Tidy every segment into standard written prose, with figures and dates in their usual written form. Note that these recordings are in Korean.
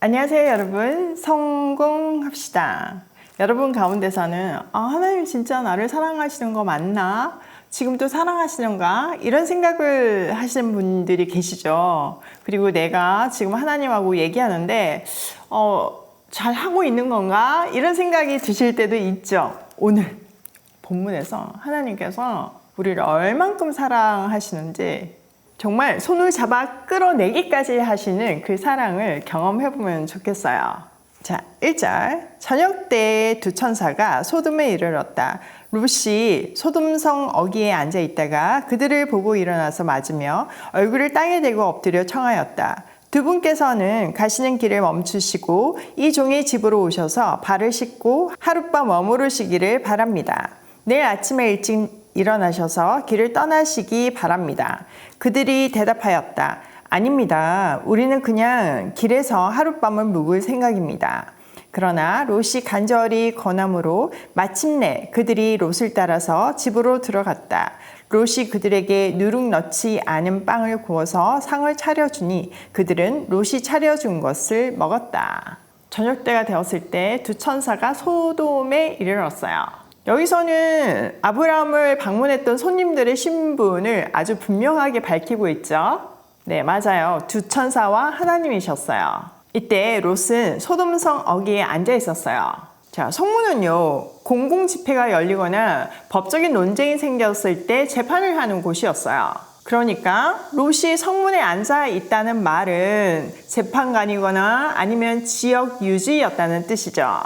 안녕하세요 여러분. 성공합시다. 여러분 가운데서는 하나님 진짜 나를 사랑하시는 거 맞나? 지금도 사랑하시는가? 이런 생각을 하시는 분들이 계시죠. 그리고 내가 지금 하나님하고 얘기하는데 잘 하고 있는 건가? 이런 생각이 드실 때도 있죠. 오늘 본문에서 하나님께서 우리를 얼만큼 사랑하시는지 정말 손을 잡아 끌어내기까지 하시는 그 사랑을 경험해보면 좋겠어요. 자, 1절. 저녁 때 두 천사가 소돔에 이르렀다. 롯이 소돔성 어귀에 앉아 있다가 그들을 보고 일어나서 맞으며 얼굴을 땅에 대고 엎드려 청하였다. 두 분께서는 가시는 길을 멈추시고 이 종의 집으로 오셔서 발을 씻고 하룻밤 머무르시기를 바랍니다. 내일 아침에 일찍 일어나셔서 길을 떠나시기 바랍니다. 그들이 대답하였다. 아닙니다. 우리는 그냥 길에서 하룻밤을 묵을 생각입니다. 그러나 롯이 간절히 권함으로 마침내 그들이 롯을 따라서 집으로 들어갔다. 롯이 그들에게 누룩 넣지 않은 빵을 구워서 상을 차려주니 그들은 롯이 차려준 것을 먹었다. 저녁때가 되었을 때 두 천사가 소돔에 이르렀어요. 여기서는 아브라함을 방문했던 손님들의 신분을 아주 분명하게 밝히고 있죠. 네, 맞아요. 두 천사와 하나님이셨어요. 이때 롯은 소돔성 어귀에 앉아 있었어요. 자, 성문은요, 공공집회가 열리거나 법적인 논쟁이 생겼을 때 재판을 하는 곳이었어요. 그러니까 롯이 성문에 앉아 있다는 말은 재판관이거나 아니면 지역 유지였다는 뜻이죠.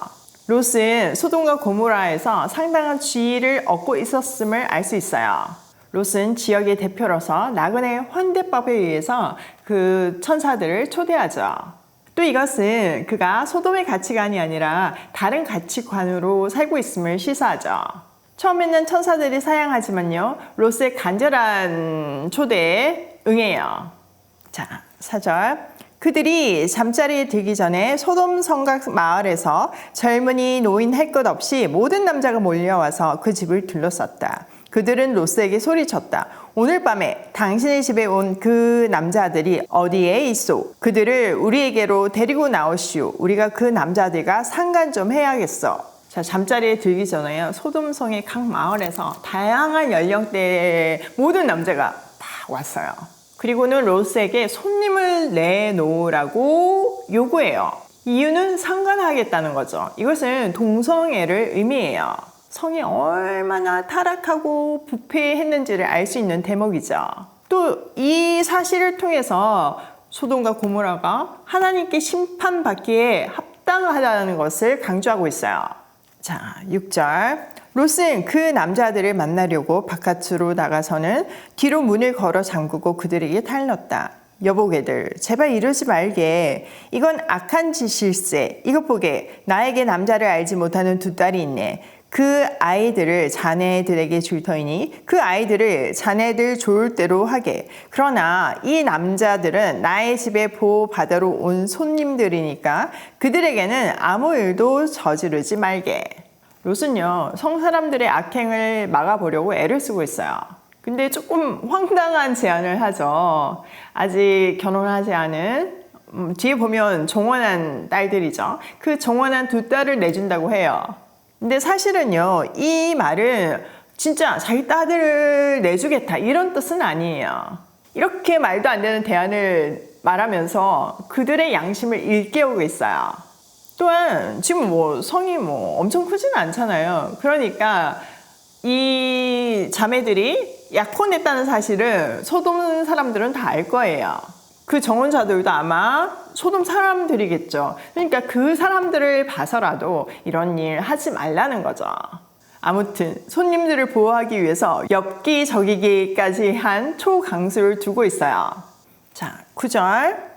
롯은 소돔과 고모라에서 상당한 지위를 얻고 있었음을 알 수 있어요. 롯은 지역의 대표로서 나그네 환대법에 의해서 그 천사들을 초대하죠. 또 이것은 그가 소돔의 가치관이 아니라 다른 가치관으로 살고 있음을 시사하죠. 처음에는 천사들이 사양하지만요, 롯의 간절한 초대에 응해요. 자, 4절. 그들이 잠자리에 들기 전에 소돔 성곽 마을에서 젊은이 노인 할 것 없이 모든 남자가 몰려와서 그 집을 둘러쌌다. 그들은 롯에게 소리쳤다. 오늘 밤에 당신의 집에 온 그 남자들이 어디에 있소? 그들을 우리에게로 데리고 나오시오. 우리가 그 남자들과 상관 좀 해야겠어. 자, 잠자리에 들기 전에요, 소돔성의 각 마을에서 다양한 연령대의 모든 남자가 다 왔어요. 그리고는 롯에게 손님을 내놓으라고 요구해요. 이유는 상관하겠다는 거죠. 이것은 동성애를 의미해요. 성이 얼마나 타락하고 부패했는지를 알 수 있는 대목이죠. 또 이 사실을 통해서 소돔과 고모라가 하나님께 심판받기에 합당하다는 것을 강조하고 있어요. 자, 6절. 롯은 그 남자들을 만나려고 바깥으로 나가서는 뒤로 문을 걸어 잠그고 그들에게 달렸다. 여보게들, 제발 이러지 말게. 이건 악한 짓일세. 이것 보게. 나에게 남자를 알지 못하는 두 딸이 있네. 그 아이들을 자네들에게 줄 터이니 그 아이들을 자네들 좋을 대로 하게. 그러나 이 남자들은 나의 집에 보호받으러 온 손님들이니까 그들에게는 아무 일도 저지르지 말게. 롯은요, 성사람들의 악행을 막아보려고 애를 쓰고 있어요. 근데 조금 황당한 제안을 하죠. 아직 결혼하지 않은, 뒤에 보면 정원한 딸들이죠. 그 정원한 두 딸을 내준다고 해요. 근데 사실은요, 이 말은 진짜 자기 딸들을 내주겠다 이런 뜻은 아니에요. 이렇게 말도 안 되는 대안을 말하면서 그들의 양심을 일깨우고 있어요. 또한 지금 성이 엄청 크지는 않잖아요. 그러니까 이 자매들이 약혼했다는 사실을 소돔 사람들은 다 알 거예요. 그 정혼자들도 아마 소돔 사람들이겠죠. 그러니까 그 사람들을 봐서라도 이런 일 하지 말라는 거죠. 아무튼 손님들을 보호하기 위해서 엽기적이기까지 한 초강수를 두고 있어요. 자, 9절.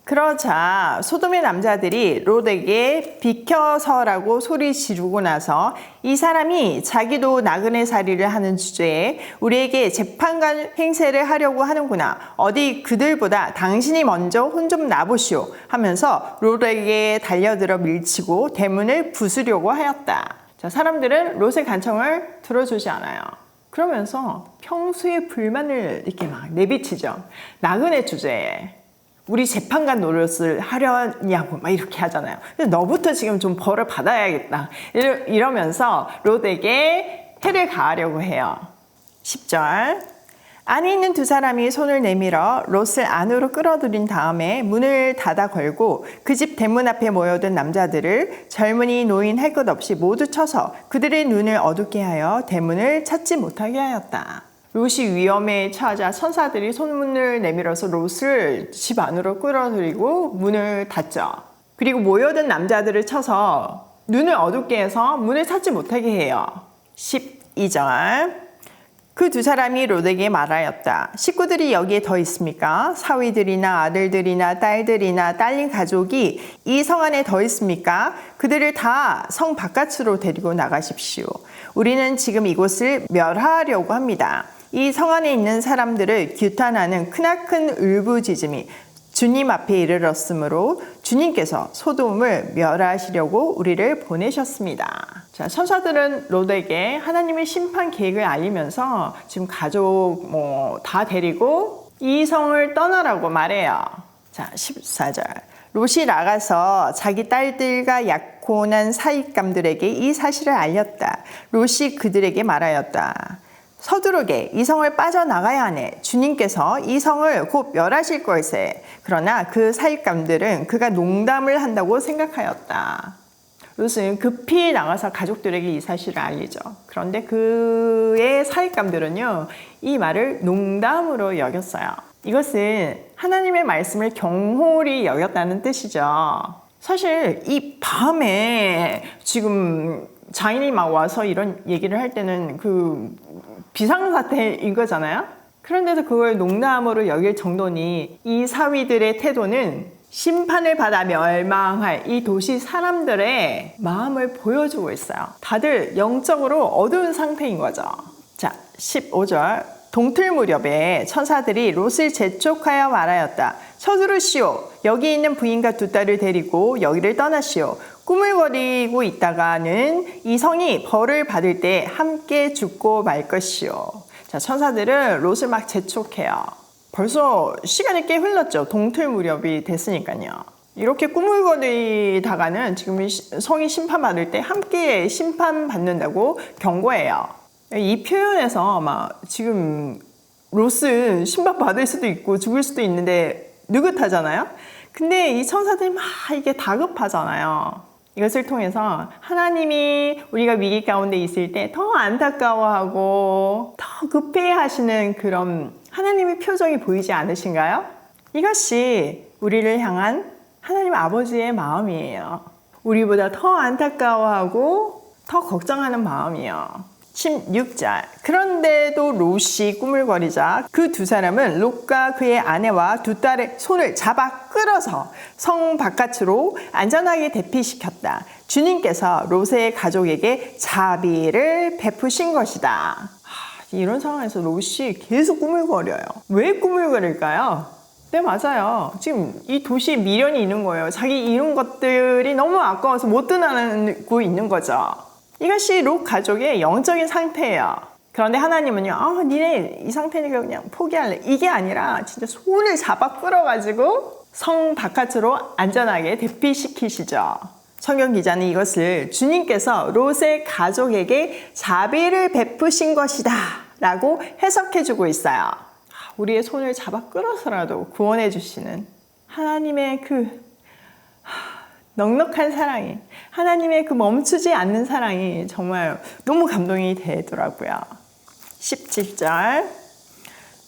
그러자 소돔의 남자들이 롯에게 비켜서라고 소리 지르고 나서 이 사람이 자기도 나그네 살이를 하는 주제에 우리에게 재판관 행세를 하려고 하는구나. 어디 그들보다 당신이 먼저 혼 좀 나보시오 하면서 롯에게 달려들어 밀치고 대문을 부수려고 하였다. 자, 사람들은 롯의 간청을 들어주지 않아요. 그러면서 평소의 불만을 이렇게 막 내비치죠. 나그네 주제에. 우리 재판관 노릇을 하려냐고 막 이렇게 하잖아요. 그래서 너부터 지금 좀 벌을 받아야겠다. 이러면서 롯에게 해를 가하려고 해요. 10절. 안에 있는 두 사람이 손을 내밀어 롯을 안으로 끌어들인 다음에 문을 닫아 걸고 그 집 대문 앞에 모여든 남자들을 젊은이 노인 할 것 없이 모두 쳐서 그들의 눈을 어둡게 하여 대문을 찾지 못하게 하였다. 롯이 위험에 처하자 천사들이 손문을 내밀어서 롯을 집 안으로 끌어들이고 문을 닫죠. 그리고 모여든 남자들을 쳐서 눈을 어둡게 해서 문을 찾지 못하게 해요. 12절. 그 두 사람이 롯에게 말하였다. 식구들이 여기에 더 있습니까? 사위들이나 아들들이나 딸들이나 딸린 가족이 이 성 안에 더 있습니까? 그들을 다 성 바깥으로 데리고 나가십시오. 우리는 지금 이곳을 멸하려고 합니다. 이 성 안에 있는 사람들을 규탄하는 크나큰 울부짖음이 주님 앞에 이르렀으므로 주님께서 소돔을 멸하시려고 우리를 보내셨습니다. 자, 천사들은 롯에게 하나님의 심판 계획을 알리면서 지금 가족 다 데리고 이 성을 떠나라고 말해요. 자, 14절. 롯이 나가서 자기 딸들과 약혼한 사익감들에게 이 사실을 알렸다. 롯이 그들에게 말하였다. 서두르게 이 성을 빠져나가야 하네. 주님께서 이 성을 곧 멸하실 걸세. 그러나 그 사익감들은 그가 농담을 한다고 생각하였다. 롯은 급히 나가서 가족들에게 이 사실을 알리죠. 그런데 그의 사익감들은요, 이 말을 농담으로 여겼어요. 이것은 하나님의 말씀을 경홀히 여겼다는 뜻이죠. 사실 이 밤에 지금 장인이 막 와서 이런 얘기를 할 때는 그 비상사태인 거잖아요. 그런데도 그걸 농담으로 여길 정도니 이 사위들의 태도는 심판을 받아 멸망할 이 도시 사람들의 마음을 보여주고 있어요. 다들 영적으로 어두운 상태인 거죠. 자, 15절. 동틀 무렵에 천사들이 롯을 재촉하여 말하였다. 서두르시오. 여기 있는 부인과 두 딸을 데리고 여기를 떠나시오. 꾸물거리고 있다가는 이 성이 벌을 받을 때 함께 죽고 말 것이오. 자, 천사들은 롯을 막 재촉해요. 벌써 시간이 꽤 흘렀죠. 동틀 무렵이 됐으니까요. 이렇게 꾸물거리다가는 지금 성이 심판받을 때 함께 심판받는다고 경고해요. 이 표현에서 막 지금 롯은 심판받을 수도 있고 죽을 수도 있는데 느긋하잖아요. 근데 이 천사들이 막 이게 다급하잖아요. 이것을 통해서 하나님이 우리가 위기 가운데 있을 때 더 안타까워하고 더 급해하시는 그런 하나님의 표정이 보이지 않으신가요? 이것이 우리를 향한 하나님 아버지의 마음이에요. 우리보다 더 안타까워하고 더 걱정하는 마음이요. 16절. 그런데도 롯이 꾸물거리자 그 두 사람은 롯과 그의 아내와 두 딸의 손을 잡아 끌어서 성 바깥으로 안전하게 대피시켰다. 주님께서 롯의 가족에게 자비를 베푸신 것이다. 이런 상황에서 롯이 계속 꾸물거려요. 왜 꾸물거릴까요? 네, 맞아요. 지금 이 도시에 미련이 있는 거예요. 자기 이룬 것들이 너무 아까워서 못 드러나고 있는 거죠. 이것이 롯 가족의 영적인 상태예요. 그런데 하나님은요, 니네 이 상태니까 그냥 포기할래. 이게 아니라 진짜 손을 잡아 끌어가지고 성 바깥으로 안전하게 대피시키시죠. 성경 기자는 이것을 주님께서 롯의 가족에게 자비를 베푸신 것이다 라고 해석해주고 있어요. 우리의 손을 잡아 끌어서라도 구원해 주시는 하나님의 그 넉넉한 사랑이, 하나님의 그 멈추지 않는 사랑이 정말 너무 감동이 되더라고요. 17절.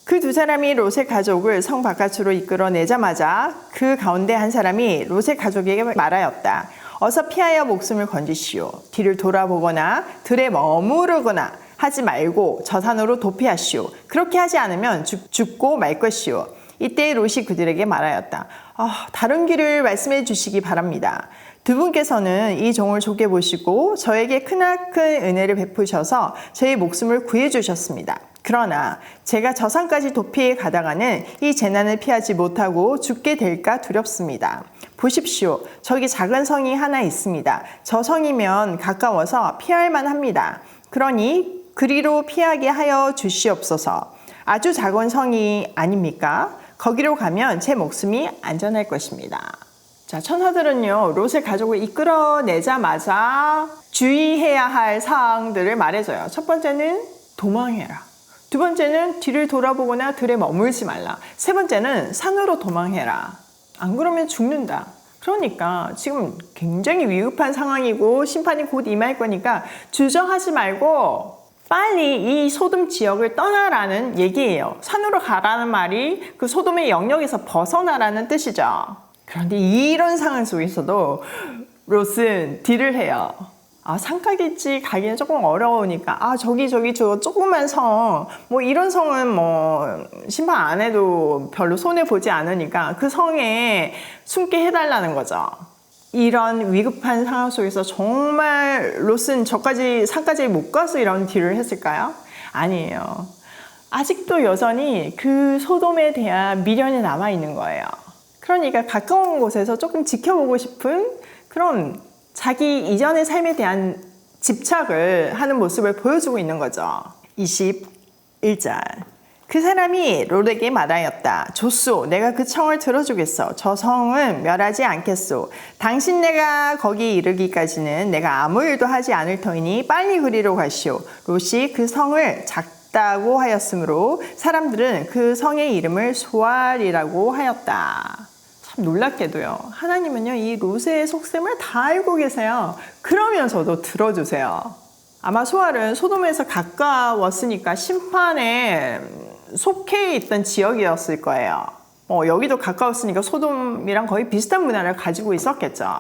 그 두 사람이 롯의 가족을 성 바깥으로 이끌어내자마자 그 가운데 한 사람이 롯의 가족에게 말하였다. 어서 피하여 목숨을 건지시오. 뒤를 돌아보거나 들에 머무르거나 하지 말고 저 산으로 도피하시오. 그렇게 하지 않으면 죽고 말 것이오. 이때 롯이 그들에게 말하였다. 다른 길을 말씀해 주시기 바랍니다. 두 분께서는 이 종을 좋게 보시고 저에게 크나큰 은혜를 베푸셔서 저의 목숨을 구해 주셨습니다. 그러나 제가 저 산까지 도피해 가다가는 이 재난을 피하지 못하고 죽게 될까 두렵습니다. 보십시오. 저기 작은 성이 하나 있습니다. 저 성이면 가까워서 피할 만합니다. 그러니 그리로 피하게 하여 주시옵소서. 아주 작은 성이 아닙니까? 거기로 가면 제 목숨이 안전할 것입니다. 자, 천사들은요, 롯의 가족을 이끌어내자마자 주의해야 할 사항들을 말해줘요. 첫 번째는 도망해라. 두 번째는 뒤를 돌아보거나 들에 머물지 말라. 세 번째는 산으로 도망해라. 안 그러면 죽는다. 그러니까 지금 굉장히 위급한 상황이고 심판이 곧 임할 거니까 주저하지 말고 빨리 이 소돔 지역을 떠나라는 얘기예요. 산으로 가라는 말이 그 소돔의 영역에서 벗어나라는 뜻이죠. 그런데 이런 상황 속에서도 롯은 딜을 해요. 산가겠지 가기는 조금 어려우니까 저기 저 조그만 성, 뭐 이런 성은 뭐 심판 안 해도 별로 손해 보지 않으니까 그 성에 숨게 해달라는 거죠. 이런 위급한 상황 속에서 정말 롯은 저까지 산까지 못 가서 이런 딜을 했을까요? 아니에요. 아직도 여전히 그 소돔에 대한 미련이 남아 있는 거예요. 그러니까 가까운 곳에서 조금 지켜보고 싶은 그런 자기 이전의 삶에 대한 집착을 하는 모습을 보여주고 있는 거죠. 21절. 그 사람이 롯에게 말하였다. 좋소, 내가 그 청을 들어주겠어. 저 성은 멸하지 않겠소. 당신 내가 거기 이르기까지는 내가 아무 일도 하지 않을 터이니 빨리 그리로 가시오. 롯이 그 성을 작다고 하였으므로 사람들은 그 성의 이름을 소알이라고 하였다. 참 놀랍게도요. 하나님은요, 이 롯의 속셈을 다 알고 계세요. 그러면서도 들어주세요. 아마 소알은 소돔에서 가까웠으니까 심판에 속해 있던 지역이었을 거예요. 여기도 가까웠으니까 소돔이랑 거의 비슷한 문화를 가지고 있었겠죠.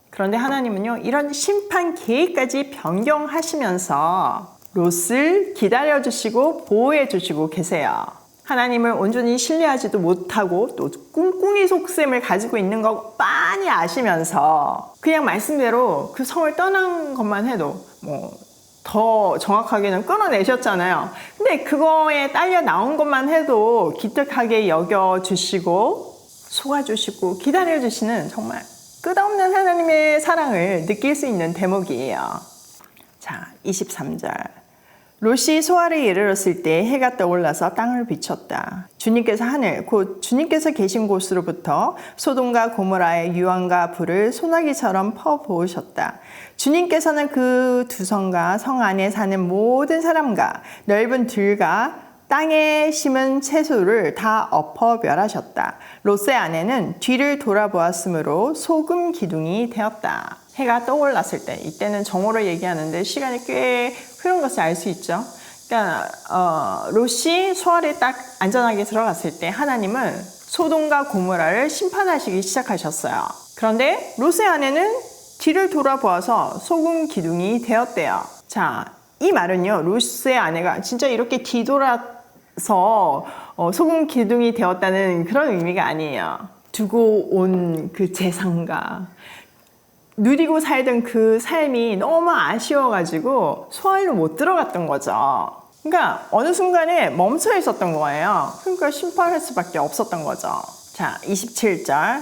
그런데 하나님은요, 이런 심판 계획까지 변경하시면서 롯을 기다려주시고 보호해주시고 계세요. 하나님을 온전히 신뢰하지도 못하고 또 꿍꿍이 속셈을 가지고 있는 거 빤히 아시면서 그냥 말씀대로 그 성을 떠난 것만 해도 더 정확하게는 끌어내셨잖아요. 근데 그거에 딸려 나온 것만 해도 기특하게 여겨주시고 속아주시고 기다려주시는 정말 끝없는 하나님의 사랑을 느낄 수 있는 대목이에요. 자, 23절. 롯이 소알에 이르렀을 때 해가 떠올라서 땅을 비췄다. 주님께서 하늘, 곧 주님께서 계신 곳으로부터 소돔과 고모라의 유황과 불을 소나기처럼 퍼부으셨다. 주님께서는 그 두 성과 성 안에 사는 모든 사람과 넓은 들과 땅에 심은 채소를 다 엎어 멸하셨다. 롯의 아내는 뒤를 돌아보았으므로 소금 기둥이 되었다. 해가 떠올랐을 때, 이때는 정오를 얘기하는데 시간이 꽤 흐른 것을 알 수 있죠. 그러니까 롯이 소알에 딱 안전하게 들어갔을 때 하나님은 소돔과 고모라를 심판하시기 시작하셨어요. 그런데 롯의 아내는 뒤를 돌아보아서 소금 기둥이 되었대요. 자, 이 말은요, 롯의 아내가 진짜 이렇게 뒤돌아서 소금 기둥이 되었다는 그런 의미가 아니에요. 두고 온 그 재산과 누리고 살던 그 삶이 너무 아쉬워가지고 소알로 못 들어갔던 거죠. 그러니까 어느 순간에 멈춰 있었던 거예요. 그러니까 심판할 수밖에 없었던 거죠. 자, 27절.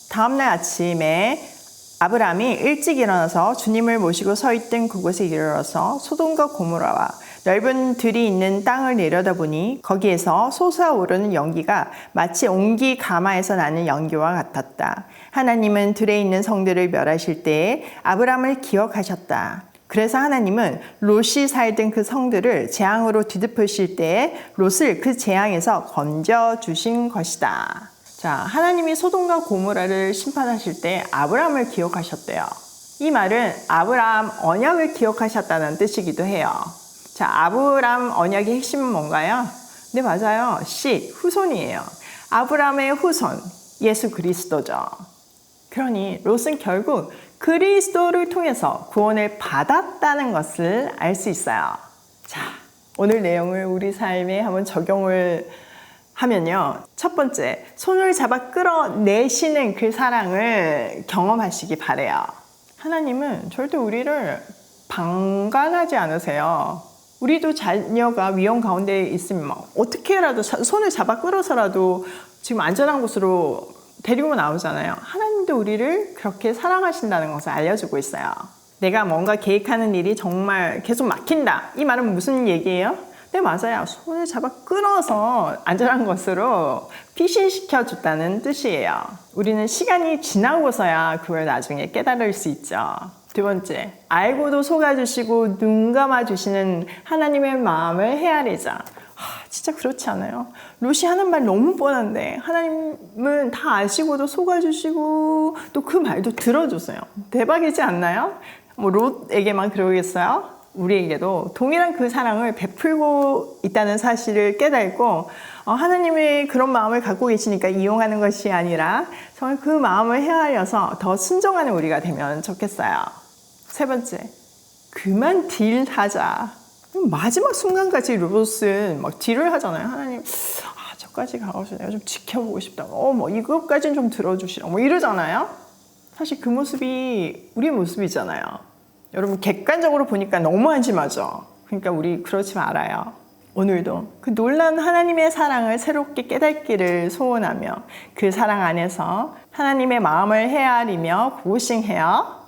다음날 아침에 아브라함이 일찍 일어나서 주님을 모시고 서 있던 그곳에 이르러서 소돔과 고모라와 넓은 들이 있는 땅을 내려다보니 거기에서 솟아오르는 연기가 마치 옹기 가마에서 나는 연기와 같았다. 하나님은 들에 있는 성들을 멸하실 때에 아브라함을 기억하셨다. 그래서 하나님은 롯이 살던 그 성들을 재앙으로 뒤덮으실 때에 롯을 그 재앙에서 건져주신 것이다. 자, 하나님이 소돔과 고모라를 심판하실 때 아브라함을 기억하셨대요. 이 말은 아브라함 언약을 기억하셨다는 뜻이기도 해요. 자, 아브라함 언약의 핵심은 뭔가요? 네, 맞아요. 후손이에요. 아브라함의 후손, 예수 그리스도죠. 그러니 롯은 결국 그리스도를 통해서 구원을 받았다는 것을 알 수 있어요. 자, 오늘 내용을 우리 삶에 한번 적용을 하면요. 첫 번째, 손을 잡아 끌어내시는 그 사랑을 경험하시기 바래요. 하나님은 절대 우리를 방관하지 않으세요. 우리도 자녀가 위험 가운데 있으면 어떻게라도 손을 잡아 끌어서라도 지금 안전한 곳으로 데리고 나오잖아요. 하나님도 우리를 그렇게 사랑하신다는 것을 알려주고 있어요. 내가 뭔가 계획하는 일이 정말 계속 막힌다. 이 말은 무슨 얘기예요? 네, 맞아요. 손을 잡아 끌어서 안전한 것으로 피신시켜 줬다는 뜻이에요. 우리는 시간이 지나고서야 그걸 나중에 깨달을 수 있죠. 두 번째, 알고도 속아주시고 눈 감아주시는 하나님의 마음을 헤아리자. 진짜 그렇지 않아요? 롯이 하는 말 너무 뻔한데 하나님은 다 아시고도 속아주시고 또 그 말도 들어주세요. 대박이지 않나요? 뭐 롯에게만 그러겠어요? 우리에게도 동일한 그 사랑을 베풀고 있다는 사실을 깨닫고 하나님의 그런 마음을 갖고 계시니까 이용하는 것이 아니라 정말 그 마음을 헤아려서 더 순종하는 우리가 되면 좋겠어요. 세 번째, 그만 딜하자. 마지막 순간까지 롯은 막 딜을 하잖아요. 하나님, 저까지 가서 내가 좀 지켜보고 싶다. 뭐 이것까지는 좀 들어주시라. 뭐 이러잖아요. 사실 그 모습이 우리 모습이잖아요. 여러분 객관적으로 보니까 너무 한심하죠. 그러니까 우리 그렇지 말아요. 오늘도 그 놀라운 하나님의 사랑을 새롭게 깨닫기를 소원하며 그 사랑 안에서 하나님의 마음을 헤아리며 고싱해요.